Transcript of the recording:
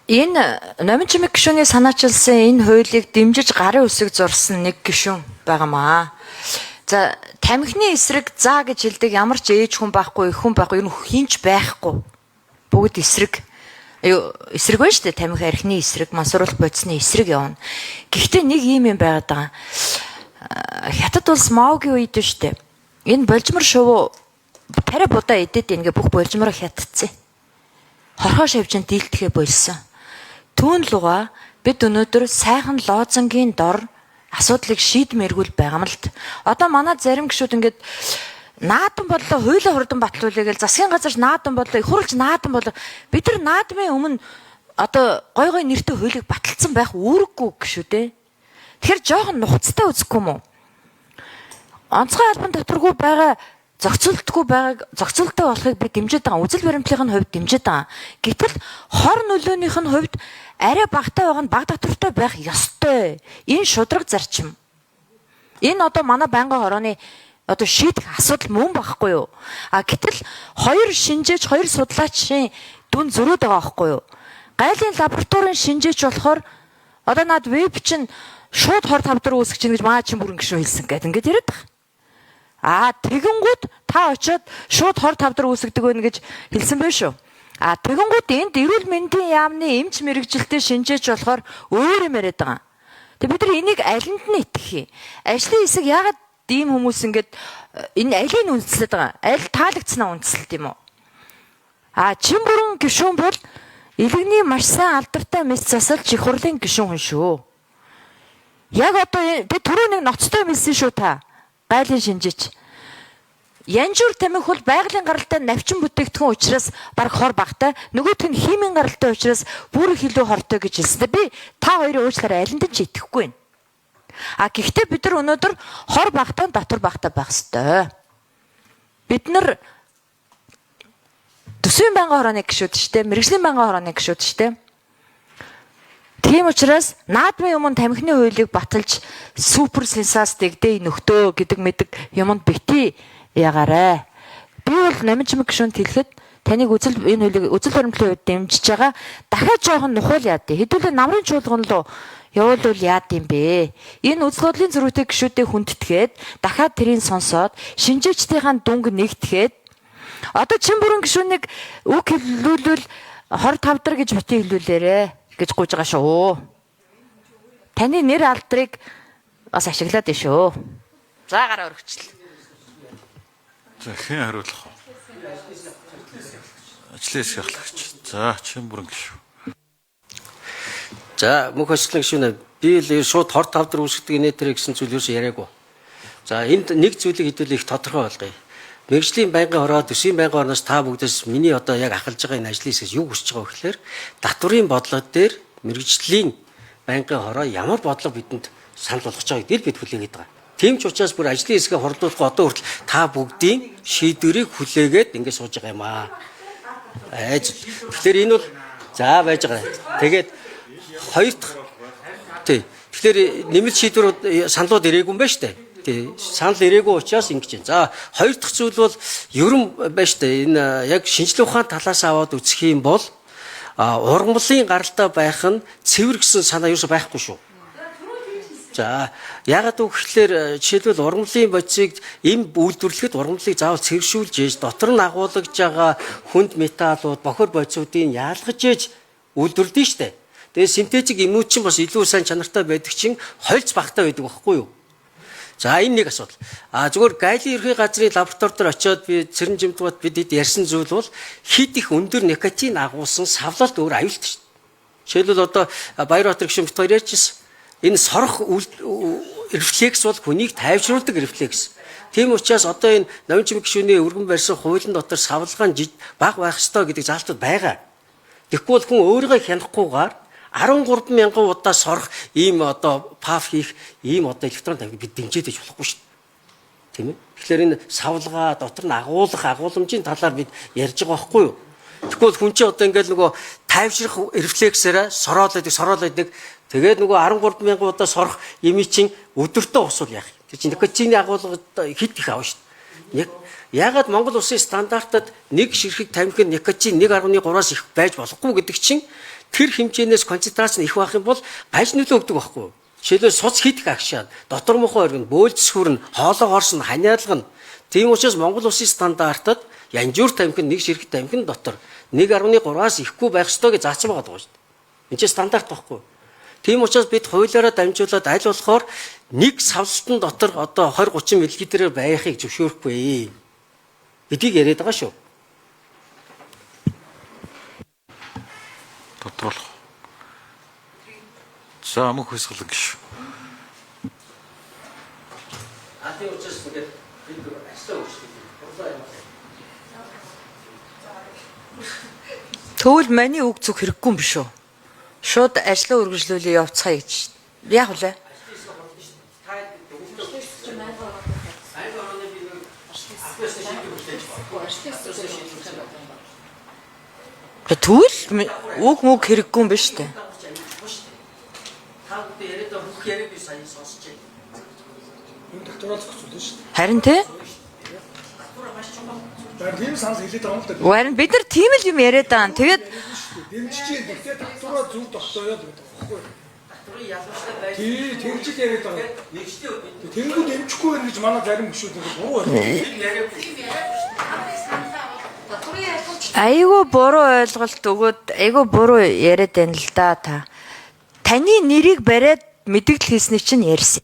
Энэ номын чимэг гишүүний санаачилсан энэ хуулийг дэмжиж гарын үсэг зурсан нэг гишүүн байгаамаа. За тамхины эсрэг заа гэж хэлдэг ямар ч ээж хүн байхгүй, их хүн байхгүй, ер нь хинч байхгүй. Бүгд эсрэг. Эсрэг байна шүү дээ. Тамхи архины эсрэг, мансууруулах бодисны эсрэг явна. Гэхдээ нэг юм байгаад байгаа. Хятад улс Маогийн үед шүү дээ. Энэ болжмор шувуу тариа будаа идэт ингээ бүх болжмороо хятадсан. Хорхоо шавжин дийлдэхэ болсон. Түүн луга бид өнөөдөр сайхан лоозонгийн дор асуудлыг шийдмээргүй байгаа юм л д. Одоо манай зарим гишүүд ингээд наадан бодлоо хуулийн хурдан батлуулъя гэж засгийн газарч наадан бодлоо их хурлч наадан бодлоо бид нар наадмын өмнө одоо гой гой нэртэй хуулийг баталсан байх үүрэггүй гişүү дээ. Тэгэхээр жоохон нухацтай үзэхгүй юм уу? Онцгой албан татваргүй байгаа зохицуултгүй байгааг зохицуулттай болохыг би дэмжиж байгаа. Үзэл баримтлалын хувьд дэмжиж байгаа. Гэтэл хор нөлөөнийх нь хувьд арай багтаа байгаа нь баг татвартай байх ёстой. Энэ шудраг зарчим. Энэ одоо манай байнгын хорооны одоо шийдэх асуудал мөн байхгүй юу? Гэтэл хоёр шинжээч, хоёр судлаачийн дүн зөрүүд байгаа байхгүй юу? Гайлын лабораторийн шинжээч болохоор одоо над веб чинь шууд хор тавдар үүсгэж чинь гэж маа чин бүрэн гişүү хэлсэн гэдэг ингээд яриад байгаа. Тэгэнгүүт та очиод шууд хор тавдар үүсгдэг байх гэж хэлсэн байх шүү. Тэгэнгүүт энд эрүүл мэндийн яамны эмч мэрэгжилтэй шинжээч болохоор өөр юм яриад байгаа. Тэг бид нар энийг алинд нь итгэх юм. Ажлын хэсэг яагаад ийм хүмүүс ингээд энэ алийг үндэслээд байгаа? Аль таалагдсанаа үндэслэлт юм уу? Чин бүрэн гишүүн бол илэгний маш сайн алдартай мэс засалж их хурлын гишүүн хүн шүү. Яг одоо би түрүү нэг ноцтой хэлсэн шүү та. Гайлын шинжээч. Янжуур тамхи бол байгалийн гаралтай навчин бүтээгдэхүүн учраас баг хор багтай, нөгөөх нь химийн гаралтай учраас бүр их илүү хортой гэж хэлсэн. Би та хоёрын уучлаарай алинд ч итгэхгүй байна. Гэхдээ бид нар өнөөдөр хор багтаа татвар багтаа байх ёстой. Бид нар төсвийн байнгын хорооны гишүүд шүү дээ, мэргэжлийн байнгын хорооны гишүүд шүү дээ. Тийм учраас наадмын өмнө тамхины хуулийг баталж супер сенсац дэгдээ нөхдөө гэдэг мэдэг юмд бити ягаарэ. Би бол номын чимэг гишүүнд хэлэхэд таныг энэ хуулийг үзэл баримтлалын үед дэмжиж байгаа дахиад жоохон нухуул яад. Хэдүүлээ намрын чуулган руу явуулвал яад юм бэ? Энэ үзэл бодлын зөрүүтэй гишүүдэд хүндэтгээд дахиад тэрийг сонсоод шинжээчдийн дүнг нэгтгэхэд одоо чин бүрэн гишүүнийг үг хэлүүлвэл хор тавдар гэж бити хэлүүлээрэ гэж гуйж байгаа шүү. Таны нэр алдрыг бас ашиглаад байна шүү. За гараа өргөчлөө. За хэн хариулах вэ? Ажлын хэсэг ахлагч. За чин бүрэн гишүү. За мөнх ажлын гишүүнээ би л шууд хор тавдар үүсгдэг нэтэр гэсэн зүйл юус яриаггүй. За энд нэг зүйлийг хэдүүлээ их тодорхой болгоё. Мэргэжлийн байнгын хороо, төсвийн байнгын хороноос та бүгдээс миний одоо яг ахалж байгаа энэ ажлын хэсгээс юу хүсэж байгаа вэ гэхээр татварын бодлого дээр мэргэжлийн байнгын хороо ямар бодлого бидэнд санал болгож байгааг дээр бид хүлээгээд байгаа. Тийм ч учраас бүр ажлын хэсгээ хорлуулах одоо хүртэл та бүгдийн шийдвэрийг хүлээгээд ингэ сууж байгаа юм аа. Тэгэхээр энэ бол за байж байгаа. Тэгээд хоёр дахь тэгэхээр нэмэлт шийдвэрүүд саналууд ирээгүй юм байна шүү дээ. Санал ирээгүй учраас ингэж байна. За хоёр дахь зүйл бол ерөн байна шүү дээ. Энэ яг шинжилгээ ухаан талаас аваад үзэх юм бол ургамлын гаралтай байх нь цэвэр гэсэн санаа юусоо байхгүй шүү. За ягаад үг гэхээр жишээлбэл ургамлын бодисыг эм үйлдвэрлэхэд ургамлыг заавал цэвэршүүлж ээж дотор нь агуулгаж байгаа хүнд металлууд бохор бодисуудыг яалгаж ээж үйлдвэрлэдэг шүү дээ. Тэгээ синтетик эмүүд чинь бас илүү сайн чанартай байдаг чинь хольц багтаа байдаг байхгүй юу? За энэ нэг асуудал. Зүгээр гайлын ерхий газрын лаборатори дээр очиод би цэрэн жимтгууд бидэд ярьсан зүйл бол хит их өндөр никотин агуулсан савлалт өөр аюулт шүү дээ. Жишээлбэл одоо Баярбатар гишүүн бит хоёр ярьжсэн. Энэ сорох рефлекс бол хүнийг тайвшруулдаг рефлекс. Тийм учраас одоо энэ номын чимэг гишүүний өргөн барьсан хуулийн дотор савлгаан бага байх ёстой гэдэг заалтууд байгаа. Тэгэхгүй бол хүн өөрийгөө хянахгүйгээр 13,000 удаа сорох ийм одоо паф хийх ийм одоо электрон тавьж бид дэмжиж болохгүй шүү дээ. Тийм ээ. Тэгэхээр энэ савлгаа дотор нь агуулмжийн талаар бид ярьж байгаа байхгүй юу? Тэгвэл хүн чинь одоо ингээд нөгөө тайвшрах рефлексээрээ сороолоод тэгээд нөгөө 13,000 удаа сорох юмий чинь өдөртөө усвал яах юм? Тэр чинь никотины агуулга хэд их авна шүү дээ. Яагаад Монгол улсын стандартад нэг ширхэг тамхи никотин 1.3-аас их байж болохгүй гэдэг чинь тэр хэмжээнээс концентрац нь их байх юм бол гаж нөлөө өгдөг байхгүй. Жишээлбэл суц хийдэг агшаа, дотор мохоо оргин, бөөлжс хүрн, хоолой хорсон, ханиалган. Тийм учраас Монгол улсын стандартад янжуур тамхин нэг ширхэг тамхин дотор 1.3-аас ихгүй байх ёстой гэж заасан байгаа шүү дээ. Энд чинь стандарт байхгүй. Тийм учраас бид хуулиараа дамжуулаад аль болохоор нэг савлтан дотор одоо 20-30 мл-ээр байхыг зөвшөөрөхгүй гэдгийг яриад байгаа шүү. Тодруулах. За мөнх хүйсгэлэн гişүү. Тийм учраас ингээд бид ажлаа өгсөн. Тэгвэл маний үг зүг хэрэггүй юм биш үү? Шууд ажлаа үргэлжлүүлээ явцгаая гэж. Яг үлээ. Тэгвэл үг мөг хэрэггүй юм биш үү? Та бүхэн яриад байгаа бүх яриаг би сайн сонсож байна. Докторалт хэвчүүлсэн шүү дээ. Харин тий? Тийм санал хэлээд байгаа юм л да. Харин бид нар тийм л юм яриад байгаа. Тэгээд Дэмжиж гэхдээ доктороо зөв тогтооё гэдэг байхгүй. Докторын ялгаатай байж Тий, тэгж л яриад байгаа. нэгжтэй бид Тэнгүүд дэмжихгүй байх гэж манай зарим гүшүүд ингэ буруу байна. яриаг айгүй буруу ойлголт өгөөд айгүй буруу яриад байна л да та. Таны нэрийг бариад мэдгэл хийсний чинь ярьсан.